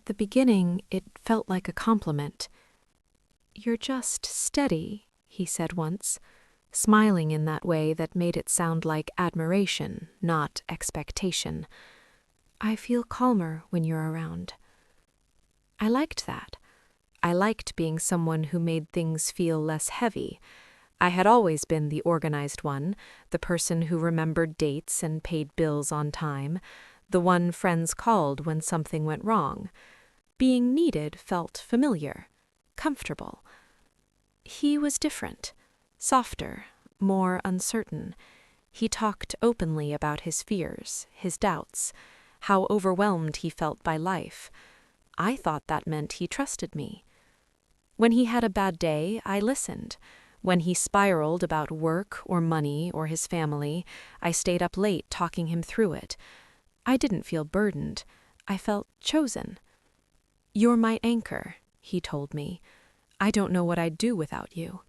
the beginning, it felt like a compliment. "You're just steady," he said once, smiling in that way that made it sound like admiration, not expectation. "I feel calmer when you're around." I liked that. I liked being someone who made things feel less heavy. I had always been the organized one, the person who remembered dates and paid bills on time, the one friends called when something went wrong. Being needed felt familiar, comfortable. He was different, softer, more uncertain. He talked openly about his fears, his doubts, how overwhelmed he felt by life. I thought that meant he trusted me. When he had a bad day, I listened. When he spiraled about work or money or his family, I stayed up late talking him through it. I didn't feel burdened. I felt chosen. "You're my anchor," he told me. "I don't know what I'd do without you."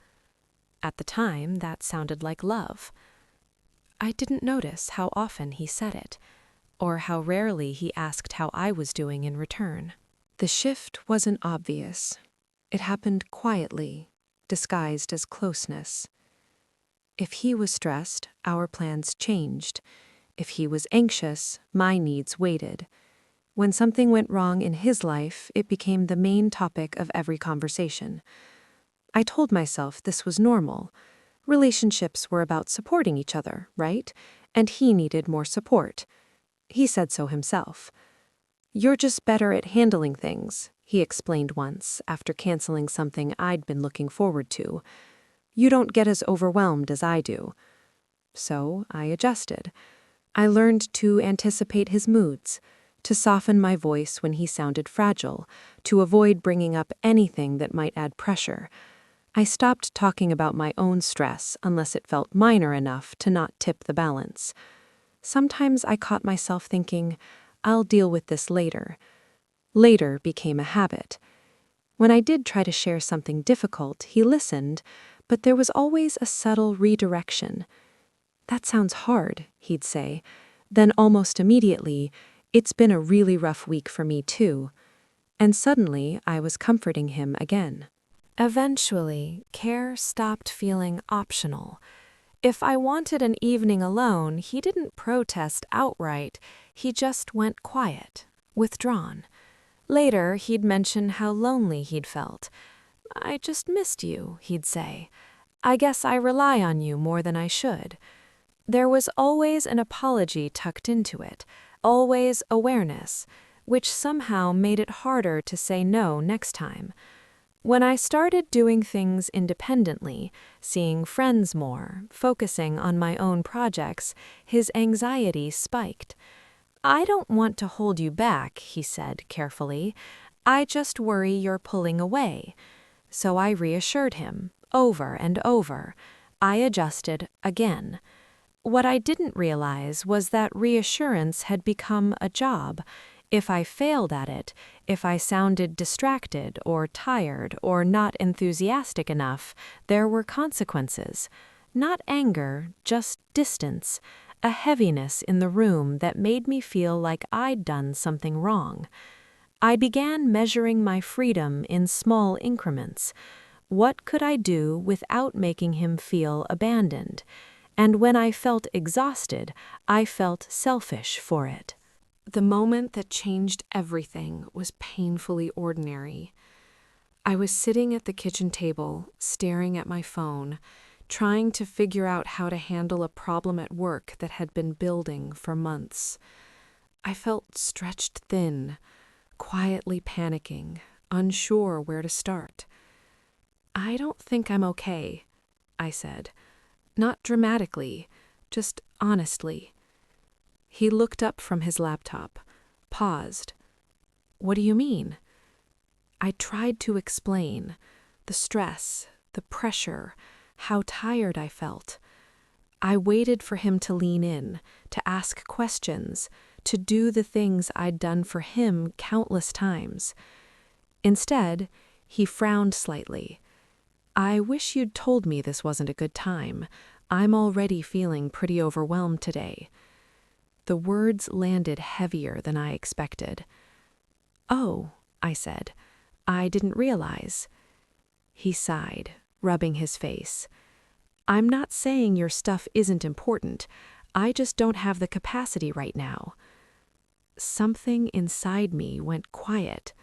At the time, that sounded like love. I didn't notice how often he said it, or how rarely he asked how I was doing in return. The shift wasn't obvious. It happened quietly, disguised as closeness. If he was stressed, our plans changed. If he was anxious, my needs waited. When something went wrong in his life, it became the main topic of every conversation. I told myself this was normal. Relationships were about supporting each other, right? And he needed more support. He said so himself. "You're just better at handling things," he explained once, after canceling something I'd been looking forward to. "You don't get as overwhelmed as I do." So I adjusted. I learned to anticipate his moods, to soften my voice when he sounded fragile, to avoid bringing up anything that might add pressure. I stopped talking about my own stress unless it felt minor enough to not tip the balance. Sometimes I caught myself thinking, "I'll deal with this later." Later became a habit. When I did try to share something difficult, he listened, but there was always a subtle redirection. "That sounds hard," he'd say. Then almost immediately, "It's been a really rough week for me too." And suddenly I was comforting him again. Eventually, care stopped feeling optional. If I wanted an evening alone, he didn't protest outright. He just went quiet, withdrawn. Later, he'd mention how lonely he'd felt. "I just missed you," he'd say. "I guess I rely on you more than I should." There was always an apology tucked into it, always awareness, which somehow made it harder to say no next time. When I started doing things independently, seeing friends more, focusing on my own projects, his anxiety spiked. "I don't want to hold you back," he said carefully. "I just worry you're pulling away." So I reassured him, over and over. I adjusted again. What I didn't realize was that reassurance had become a job. If I failed at it, if I sounded distracted or tired or not enthusiastic enough, there were consequences. Not anger, just distance, a heaviness in the room that made me feel like I'd done something wrong. I began measuring my freedom in small increments. What could I do without making him feel abandoned? And when I felt exhausted, I felt selfish for it. The moment that changed everything was painfully ordinary. I was sitting at the kitchen table, staring at my phone, trying to figure out how to handle a problem at work that had been building for months. I felt stretched thin, quietly panicking, unsure where to start. "I don't think I'm okay," I said. Not dramatically, just honestly. He looked up from his laptop, paused. "What do you mean?" I tried to explain the stress, the pressure, how tired I felt. I waited for him to lean in, to ask questions, to do the things I'd done for him countless times. Instead, he frowned slightly. "I wish you'd told me this wasn't a good time. I'm already feeling pretty overwhelmed today." The words landed heavier than I expected. "Oh, I said. "I didn't realize." He sighed, rubbing his face. "I'm not saying your stuff isn't important. I just don't have the capacity right now." Something inside me went quiet.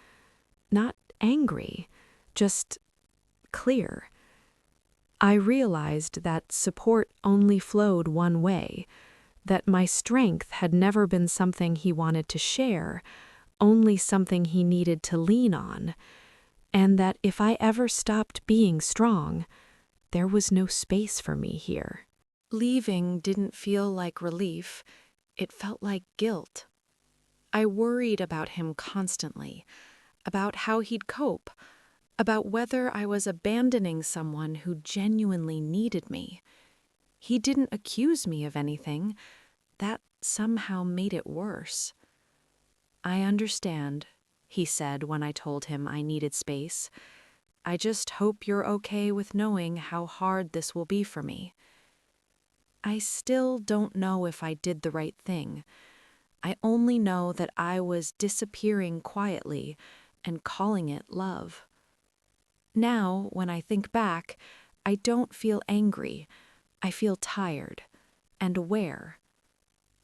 Not angry, just clear. I realized that support only flowed one way, that my strength had never been something he wanted to share, only something he needed to lean on, and that if I ever stopped being strong, there was no space for me here. Leaving didn't feel like relief, it felt like guilt. I worried about him constantly, about how he'd cope, about whether I was abandoning someone who genuinely needed me. He didn't accuse me of anything. That somehow made it worse. "I understand," he said when I told him I needed space. "I just hope you're okay with knowing how hard this will be for me." I still don't know if I did the right thing. I only know that I was disappearing quietly and calling it love. Now, when I think back, I don't feel angry. I feel tired and aware.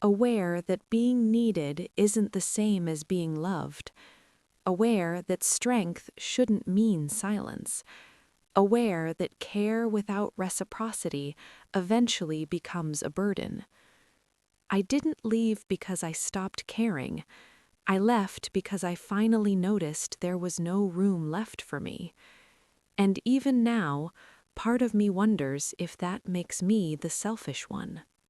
Aware that being needed isn't the same as being loved. Aware that strength shouldn't mean silence. Aware that care without reciprocity eventually becomes a burden. I didn't leave because I stopped caring. I left because I finally noticed there was no room left for me. And even now, part of me wonders if that makes me the selfish one.